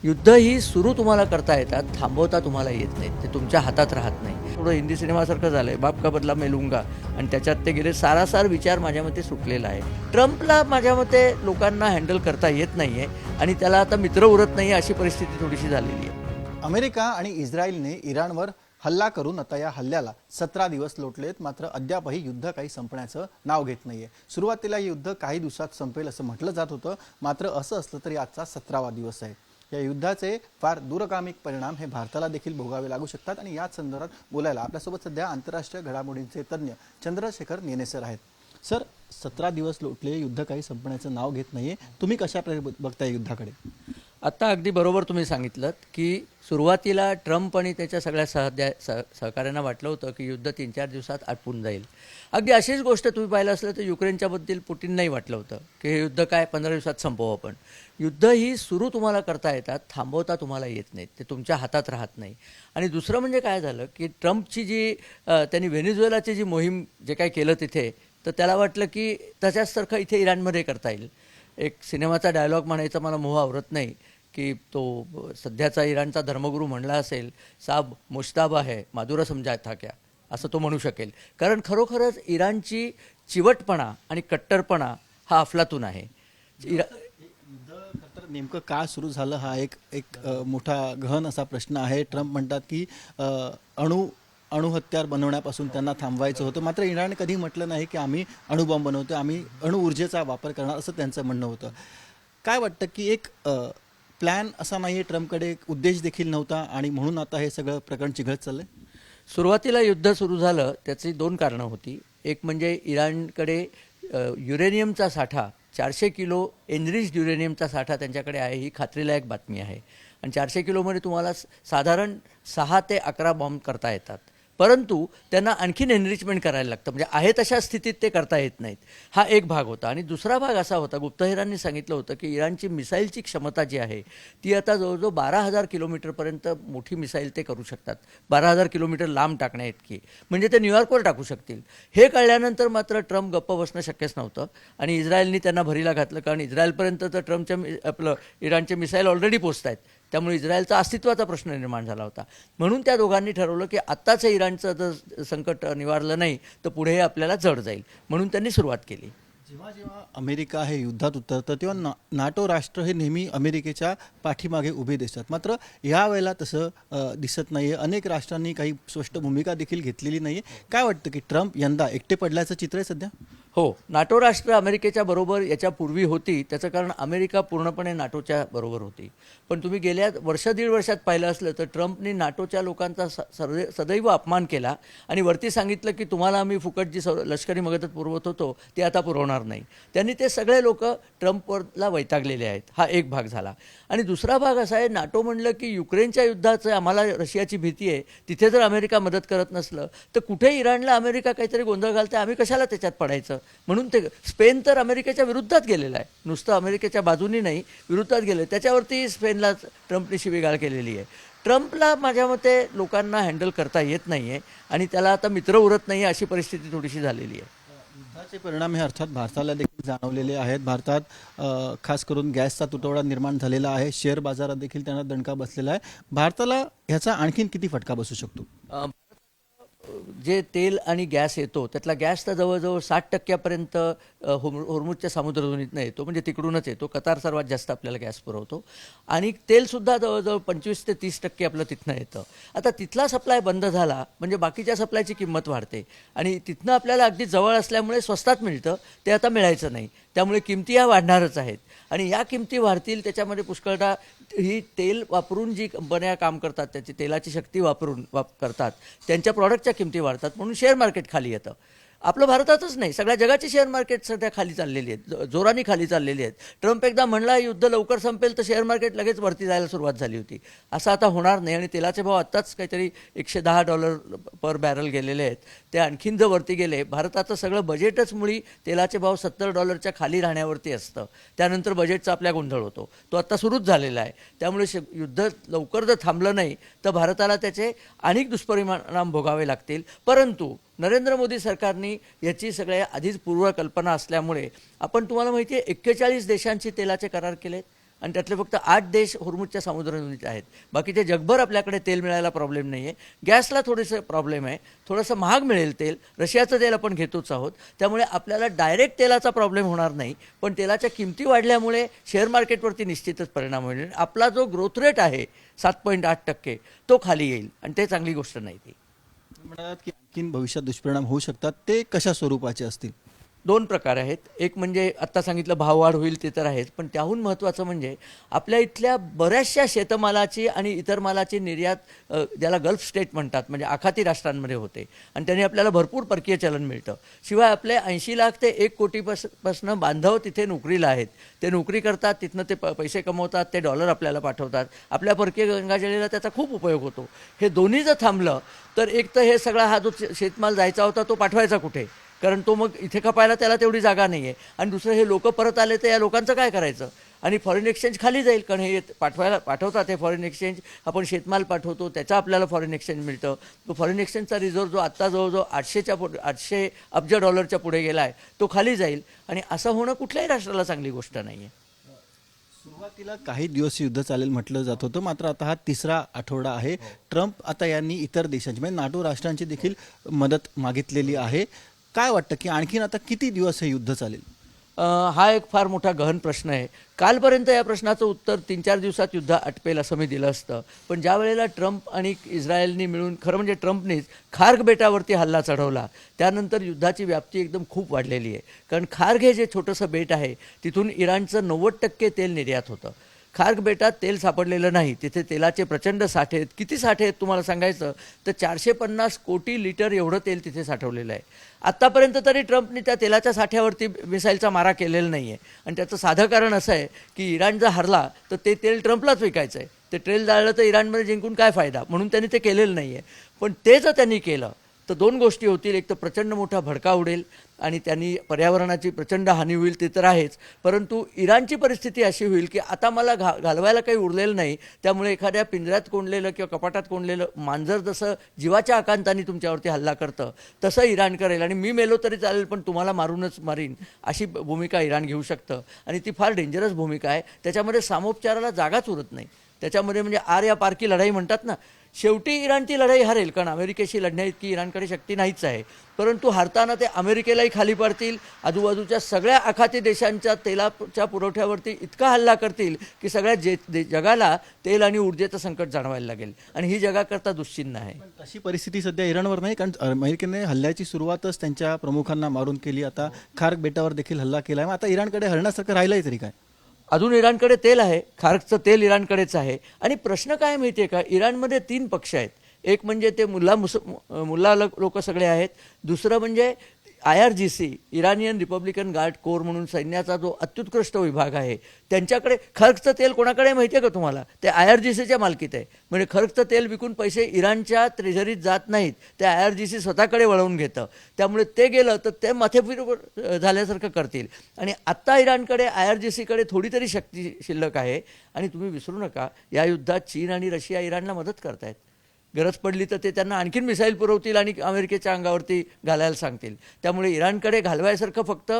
युद्ध ही सुरू तुम्हाला करता येतात, थांबवता तुम्हाला येत नाहीत. ते तुमच्या हातात राहत नाही. थोडं हिंदी सिनेमासारखं झालंय, बाप का बदला मैं लूंगा, आणि त्याच्यात ते गेले सारासार विचार माझ्या मते सुटलेला आहे. ट्रम्पला माझ्या मते लोकांना हँडल करता येत नाहीये आणि त्याला आता मित्र उरत नाही अशी परिस्थिती थोडीशी झालेली आहे. अमेरिका आणि इस्रायलने इराणवर हल्ला करून आता या हल्ल्याला 17 दिवस लोटलेत. मात्र अद्यापही युद्ध काही संपण्याचं नाव घेत नाहीये. सुरुवातीला हे युद्ध काही दिवसात संपेल असं म्हटलं जात होतं. मात्र असं असलं तरी आजचा 17वा दिवस आहे. या युद्धाचे फार दूरगामी परिणाम हे भारताला देखील भोगावे लागू शकतात. आणि याच संदर्भात बोलायला आपल्यासोबत सध्या आंतरराष्ट्रीय घडामोडींचे तज्ज्ञ चंद्रशेखर नेने सर आहेत. सर, 17 दिवस लोटले, युद्ध काही संपण्याचं नाव घेत नाहीये. तुम्ही कशा प्रकारे बघताय युद्धाकडे? आत्ता अगदी बरोबर तुम्ही सांगितलं की सुरुवातीला ट्रम्प आणि त्याच्या सगळ्या सहकाऱ्यांना वाटलं होतं की युद्ध 3-4 दिवसात आटपून जाईल. अगदी अशीच गोष्ट तुम्ही पाहिलं असलं तर युक्रेनच्याबद्दल पुटिनलाही वाटलं होतं की हे युद्ध काय 15 दिवसात संपवू आपण. युद्ध ही सुरू तुम्हाला करता येतात, थांबवता तुम्हाला येत नाहीत. ते तुमच्या हातात राहत नाही. आणि दुसरं म्हणजे काय झालं की ट्रम्पची जी त्यांनी व्हेनेझुएलाची जी मोहीम जे काय केलं तिथे, तर त्याला वाटलं की त्याच्यासारखं इथे इराणमध्ये करता येईल. एक सिनेमाचा डायलॉग म्हणायचा मला मोह आवरत नाही की तो सध्याचा इराणचा धर्मगुरू म्हणला असेल, साब मुश्ताब आहे माधुरा समजा था क्या, असं तो म्हणू शकेल. कारण खरोखरच इराणची चिवटपणा आणि कट्टरपणा हा अफलातून आहे. युद्ध तर नेमकं का सुरू झालं हा एक एक मोठा गहन असा प्रश्न आहे. ट्रम्प म्हणतात की अणुहत्यार बनवण्यापासून त्यांना थांबवायचं होतं. मात्र इराणने कधी म्हटलं नाही की आम्ही अणुबॉम्ब बनवतो, आम्ही अणुऊर्जेचा वापर करणार, असं त्यांचं म्हणणं होतं. काय वाटतं की एक प्लॅन असा नाही आहे ट्रम्पकडे, एक उद्देश देखील नव्हता आणि म्हणून आता हे सगळं प्रकरण चिघळत चाललंय? सुरुवातीला युद्ध सुरू झालं त्याची 2 कारणं होती. एक म्हणजे इराणकडे युरेनियमचा साठा 400 किलो एनरिच्ड युरेनियमचा साठा त्यांच्याकडे आहे, ही खात्रीलायक बातमी आहे. आणि 400 किलोमध्ये तुम्हाला साधारण 6 ते 11 बॉम्ब करता येतात. परंतु त्यांना आणखीन एनरिचमेंट करायला लागतं, म्हणजे आहे तशा स्थितीत ते करता येत नाहीत. हा एक भाग होता. आणि दुसरा भाग असा होता, गुप्तहेरांनी सांगितलं होतं की इराणची मिसाईलची क्षमता जी आहे ती आता जवळजवळ 12,000 किलोमीटरपर्यंत मोठी मिसाईल ते करू शकतात. 12,000 किलोमीटर लांब टाकण्याइतकी, म्हणजे ते न्यूयॉर्कवर टाकू शकतील. हे कळल्यानंतर मात्र ट्रम्प गप्प बसणं शक्यच नव्हतं आणि इस्रायलनी त्यांना भरीला घातलं. कारण इस्रायलपर्यंत तर ट्रम्पच्या इराणचे मिसाईल ऑलरेडी पोचत आहेत. त्यामुळे इस्रायलचा अस्तित्वाचा प्रश्न निर्माण झाला होता. म्हणून त्या दोघांनी ठरवलं की आत्ताचं इराणचं जर संकट निवारलं नाही तर पुढे आपल्याला जड जाईल. म्हणून त्यांनी सुरुवात केली. जेव्हा जेव्हा अमेरिका हे युद्धात उतरतं तेव्हा नाटो राष्ट्र हे नेहमी अमेरिकेच्या पाठीमागे उभे दिसतात. मात्र यावेळेला तसं दिसत नाही आहे. अनेक राष्ट्रांनी काही स्पष्ट भूमिका देखील घेतलेली नाही आहे. काय वाटतं की ट्रम्प यंदा एकटे पडल्याचं चित्र आहे सध्या? हो, नाटो राष्ट्र अमेरिकेच्या बरोबर याच्यापूर्वी होती. त्याचं कारण अमेरिका पूर्णपणे नाटोच्या बरोबर होती. पण तुम्ही गेल्या दीड वर्षात पाहिलं असलं तर ट्रम्पनी नाटोच्या लोकांचा सदैव अपमान केला आणि वरती सांगितलं की तुम्हाला आम्ही फुकट जी लष्करी मदत पुरवत होतो ते आता पुरवणार नाही. त्यांनी ते सगळे लोक ट्रम्पवरला वैतागलेले आहेत. हा एक भाग झाला. आणि दुसरा भाग असा आहे, नाटो म्हणलं की युक्रेनच्या युद्धाचं आम्हाला रशियाची भीती आहे, तिथे जर अमेरिका मदत करत नसलं तर कुठे इराणला अमेरिका काहीतरी गोंधळ घालते, आम्ही कशाला त्याच्यात पडायचं. म्हणून ते स्पेन तर अमेरिकेच्या विरुद्धात गेलेला आहे, नुसतं अमेरिकेच्या बाजूनी नाही, विरुद्धात गेलं. त्याच्यावरती स्पेनला ट्रम्पने शिवीगाळ केलेली आहे. ट्रम्पला माझ्या मते लोकांना हँडल करता येत नाही आहे आणि त्याला आता मित्र उरत नाही अशी परिस्थिती थोडीशी झालेली आहे. युद्धाचे परिणाम हे अर्थात भारताला देखील जाणवलेले आहेत. भारतात खास करून गॅसचा तुटवडा निर्माण झालेला आहे. शेअर बाजारात देखील त्यांना दणका बसलेला आहे. भारताला ह्याचा आणखीन किती फटका बसू शकतो? जे तेल आणि गॅस येतो त्यातला गॅस तर जवळजवळ 60% होर्मुझच्या सामुद्रधुनीतनं येतो, म्हणजे तिकडूनच येतो. कतार सर्वात जास्त आपल्याला गॅस पुरवतो. आणि तेलसुद्धा जवळजवळ 25 ते 30% आपलं तिथनं येतं. आता तिथला सप्लाय बंद झाला म्हणजे बाकीच्या सप्लायची किंमत वाढते आणि तिथनं आपल्याला अगदी जवळ असल्यामुळे स्वस्तात मिळतं, ते आता मिळायचं नाही. त्यामुळे किमती ह्या वाढणारच आहेत. आणि या किमती वाढतील, त्याच्यामध्ये पुष्कळदा ही तेल वापरून जी कंपन्या काम करतात, त्याची तेलाची शक्ती वापरून करतात, त्यांच्या प्रॉडक्टच्या किमती वाढतात. म्हणून शेअर मार्केट खाली येतं. आपलं भारतातच नाही, सगळ्या जगाची शेअर मार्केट सध्या खाली चाललेली आहेत, जोराने खाली चाललेली आहेत. ट्रम्प एकदा म्हणला युद्ध लवकर संपेल तर शेअर मार्केट लगेच वरती जायला सुरुवात झाली होती. असं आता होणार नाही. आणि तेलाचे भाव आत्ताच काहीतरी $110 पर बॅरल गेलेले आहेत. ते आणखीन जर वरती गेले, भारताचं सगळं बजेटच मुळी तेलाचे भाव $70 खाली राहण्यावरती असतं. त्यानंतर बजेटचा आपल्या गोंधळ होतो, तो आत्ता सुरूच झालेला आहे. त्यामुळे युद्ध लवकर जर थांबलं नाही तर भारताला त्याचे अनेक दुष्परिणाम भोगावे लागतील. परंतु नरेंद्र मोदी सरकारने याची सगळ्या आधीच पूर्वकल्पना असल्यामुळे, आपण तुम्हाला माहिती आहे 41 देशांशी तेलाचे करार केलेत. आणि त्यातले फक्त 8 देश होर्मुझच्या समुद्रधुनीत आहेत. बाकीचे जगभर आपल्याकडे तेल मिळायला प्रॉब्लेम नाही आहे. गॅसला थोडंसं प्रॉब्लेम आहे, थोडंसं महाग मिळेल तेल, रशियाचं तेल आपण घेतोच आहोत, त्यामुळे आपल्याला डायरेक्ट तेलाचा प्रॉब्लेम होणार नाही. पण तेलाच्या किमती वाढल्यामुळे शेअर मार्केटवरती निश्चितच परिणाम होईल. आपला जो ग्रोथ रेट आहे 7.8% तो खाली येईल आणि ते चांगली गोष्ट नाही ती. म्हणालात की आणखीन भविष्यात दुष्परिणाम होऊ शकतात, ते कशा स्वरूपाचे असतील? 2 प्रकार आहेत. एक म्हणजे आत्ता सांगितलं भाववाढ होईल ते तर आहेच, पण त्याहून महत्त्वाचं म्हणजे आपल्या इथल्या बऱ्याचशा शेतमालाची आणि इतर मालाची निर्यात ज्याला गल्फ स्टेट म्हणतात म्हणजे आखाती राष्ट्रांमध्ये होते आणि त्याने आपल्याला भरपूर परकीय चलन मिळतं. शिवाय आपले 80 लाख ते 1 कोटी पासनं बांधव तिथे नोकरीला आहेत. ते नोकरी करतात, तिथनं ते पैसे कमवतात, ते डॉलर आपल्याला पाठवतात. आपल्या परकीय गंगाजळीला त्याचा खूप उपयोग होतो. हे दोन्ही जर थांबलं तर एक तर हे सगळा हा जो शेतमाल जायचा होता तो पाठवायचा कुठे, कारण तो मग इथे खपायला त्याला तेवढी जागा नाही आहे. आणि दुसरं हे लोक परत आले तर या लोकांचं काय करायचं, आणि फॉरेन एक्सचेंज खाली जाईल, कारण हे पाठवतात हे फॉरेन एक्सचेंज. आपण शेतमाल पाठवतो त्याचा आपल्याला फॉरेन एक्सचेंज मिळतं. तो फॉरेन एक्सचेंजचा रिझर्व जो आत्ता जवळजवळ 800 अब्ज डॉलरच्या पुढे गेला आहे तो खाली जाईल, आणि असं होणं कुठल्याही राष्ट्राला चांगली गोष्ट नाही आहे. सुरुवातीला काही दिवस युद्ध चालेल म्हटलं जात होतं, मात्र आता हा तिसरा आठवडा आहे. ट्रम्प आता यांनी इतर देशांची म्हणजे नाटो राष्ट्रांची देखील मदत मागितलेली आहे. काय वाटतं की आणखीन आता किती दिवस हे युद्ध चालेल? हा एक फार मोठा गहन प्रश्न आहे. कालपर्यंत या प्रश्नाचं उत्तर 3-4 दिवसात युद्ध आटपेल असं मी दिलं असतं. पण ज्या वेळेला ट्रम्प आणि इस्रायलनी मिळून, खरं म्हणजे ट्रम्पनीच खार्ग बेटावरती हल्ला चढवला, त्यानंतर युद्धाची व्याप्ती एकदम खूप वाढलेली आहे. कारण खार्ग हे जे छोटंसं बेट आहे तिथून इराणचं 90% तेल निर्यात होतं. खार्ग बेटात तेल सापडलेलं नाही, तिथे तेलाचे प्रचंड साठे आहेत. किती साठे आहेत तुम्हाला सांगायचं तर 450 कोटी लिटर एवढं तेल तिथे साठवलेलं आहे. आत्तापर्यंत तरी ट्रम्पने त्या तेलाच्या साठ्यावरती मिसाईलचा मारा केलेला नाही आहे, आणि त्याचं साधं कारण असं आहे की इराण जर हरला तर ते तेल ट्रम्पलाच विकायचं आहे. ते तेल जाळलं तर इराणमध्ये जिंकून काय फायदा, म्हणून त्यांनी ते केलेलं नाही आहे. पण ते जर त्यांनी केलं तर 2 गोष्टी होतील. एक तर प्रचंड मोठा भडका उडेल आणि त्यांनी पर्यावरणाची प्रचंड हानी होईल, ते तर आहेच. परंतु इराणची परिस्थिती अशी होईल की आता मला घालवायला काही उरलेलं नाही. त्यामुळे एखाद्या पिंजऱ्यात कोंडलेलं किंवा कपाटात कोंडलेलं मांजर जसं जीवाच्या आकांताने तुमच्यावरती हल्ला करतं तसं इराण करेल, आणि मी मेलो तरी चालेल पण तुम्हाला मारूनच मारीन, अशी भूमिका इराण घेऊ शकतं. आणि ती फार डेंजरस भूमिका आहे. त्याच्यामध्ये सामोपचाराला जागाच उरत नाही. त्याच्यामध्ये म्हणजे आर या पार की लढाई म्हणतात ना, शेवटी इराण ती लढाई हरेल, कारण अमेरिकेशी लढण्याइतकी इराणकडे शक्ती नाहीच आहे. परंतु हरताना ते अमेरिकेलाही खाली पाडतील, आजूबाजूच्या सगळ्या आखाती देशांच्या तेलाच्या पुरवठ्यावरती इतका हल्ला करतील की सगळ्या जगाला तेल आणि ऊर्जेचं संकट जाणवायला लागेल, आणि ही जगाकरता दुश्चिन्ह आहे. तशी परिस्थिती सध्या इराणवर नाही, कारण अमेरिकेने हल्ल्याची सुरुवातच त्यांच्या प्रमुखांना मारून केली. आता खार्ग बेटावर देखील हल्ला केला आहे. आता इराणकडे हरण्यासारखं राहिलंय तरी काय? अजून इराणकडे तेल आहे, खार्गचं तेल इराणकडेच आहे. आणि प्रश्न काय माहिती आहे का, इराणमध्ये 3 पक्ष आहेत. एक म्हणजे ते मुल्ला लोक सगळे आहेत. दुसरं म्हणजे IRGC, इराणियन रिपब्लिकन गार्ड कोर म्हणून सैन्याचा जो अत्युत्कृष्ट विभाग आहे, त्यांच्याकडे खर्गचं तेल कोणाकडे माहिती आहे का तुम्हाला? ते IRGCच्या मालकीत आहे. म्हणजे खर्गचं तेल विकून पैसे इराणच्या ट्रेझरीत जात नाहीत, ते IRGC स्वतःकडे वळवून घेतं. त्यामुळे ते गेलं तर ते माथेफिर झाल्यासारखं करतील. आणि आत्ता इराणकडे IRGCकडे थोडी तरी शक्ती शिल्लक आहे. आणि तुम्ही विसरू नका, या युद्धात चीन आणि रशिया इराणला मदत करतायत. गरज पडली तर ते त्यांना आणखीन मिसाईल पुरवतील आणि अमेरिकेच्या अंगावरती घालायला सांगतील. त्यामुळे इराणकडे घालवायसारखं फक्त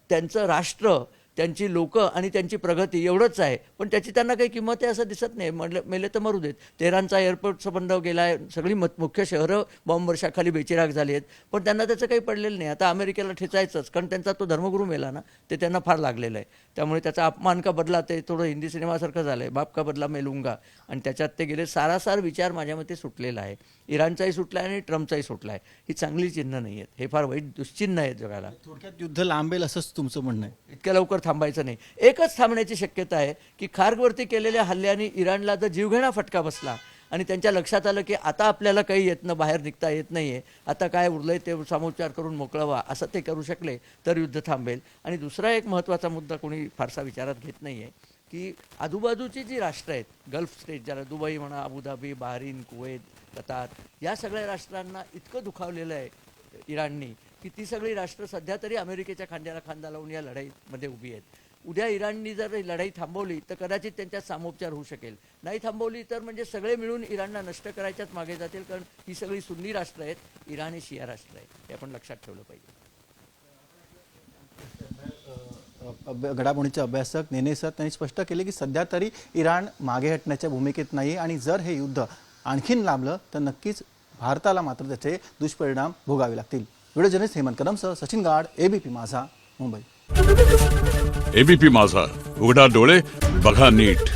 त्यांचं राष्ट्र, त्यांची लोकं आणि त्यांची प्रगती एवढंच आहे. पण त्याची त्यांना काही किंमत आहे असं दिसत नाही. मेले तर मरू देत. तेहरानचा एअरपोर्टचा बंद गेला आहे, सगळी मुख्य शहरं बॉम्बवर्षाखाली बेचिराग झाली आहेत, पण त्यांना त्याचं काही पडलेलं नाही. आता अमेरिकेला ठेचायचंच, कारण त्यांचा तो धर्मगुरू मेला ना, ते त्यांना फार लागलेलं आहे. त्यामुळे त्याचा अपमान का बदला, ते थोडं हिंदी सिनेमासारखं झालं आहे, बाप का बदला मैं लूंगा, आणि त्याच्यात ते गेले. सारासार विचार माझ्या मते सुटलेला आहे. इराणचाही सुटला आहे आणि ट्रम्पचाही सुटला आहे. ही चांगली चिन्ह नाही आहेत, हे फार वाईट दुश्चिन्ह आहेत जगाला. थोडक्यात युद्ध लांबेल असंच तुमचं म्हणणं आहे? इतक्या लवकर थांबायचं नाही. एकच थांबण्याची शक्यता आहे की खार्गवरती केलेल्या हल्ल्याने इराणला जर जीवघेणा फटका बसला आणि त्यांच्या लक्षात आलं की आता आपल्याला काही बाहेर निघता येत नाही आहे, आता काय उरलंय ते सामोपचार करून मोकळवा, असं ते करू शकले तर युद्ध थांबेल. आणि दुसरा एक महत्त्वाचा मुद्दा कोणी फारसा विचारात घेत नाही आहे की आजूबाजूची जी राष्ट्र आहेत, गल्फ स्टेट, ज्याला दुबई म्हणा, अबुधाबी, बहारीन, कुवेत, कतार, या सगळ्या राष्ट्रांना इतकं दुखावलेलं आहे इराणनी की ती सगळी राष्ट्र सध्या तरी अमेरिकेच्या खांद्याला खांदा लावून या लढाईमध्ये उभी आहेत. उद्या इराणनी जर लढाई थांबवली तर कदाचित त्यांच्यात सामोपचार होऊ शकेल. नाही थांबवली तर म्हणजे सगळे मिळून इराणला नष्ट करायच्याच मागे जातील, कारण ही सगळी सुन्नी राष्ट्र आहेत, इराण हे शिया राष्ट्र आहे. हे आपण लक्षात ठेवलं पाहिजे. घडामोडीचे अभ्यासक नेने सर त्यांनी स्पष्ट केले की सध्या तरी इराण मागे हटण्याच्या भूमिकेत नाही आणि जर हे युद्ध आणखीन लांबलं तर नक्कीच भारताला मात्र त्याचे दुष्परिणाम भोगावे लागतील. व्हिडिओ जर्नलिस्ट हेमंत कदमसह सचिन गाड, एबीपी माझा, मुंबई. एबीपी माझा, उघडा डोळे बघा नीट.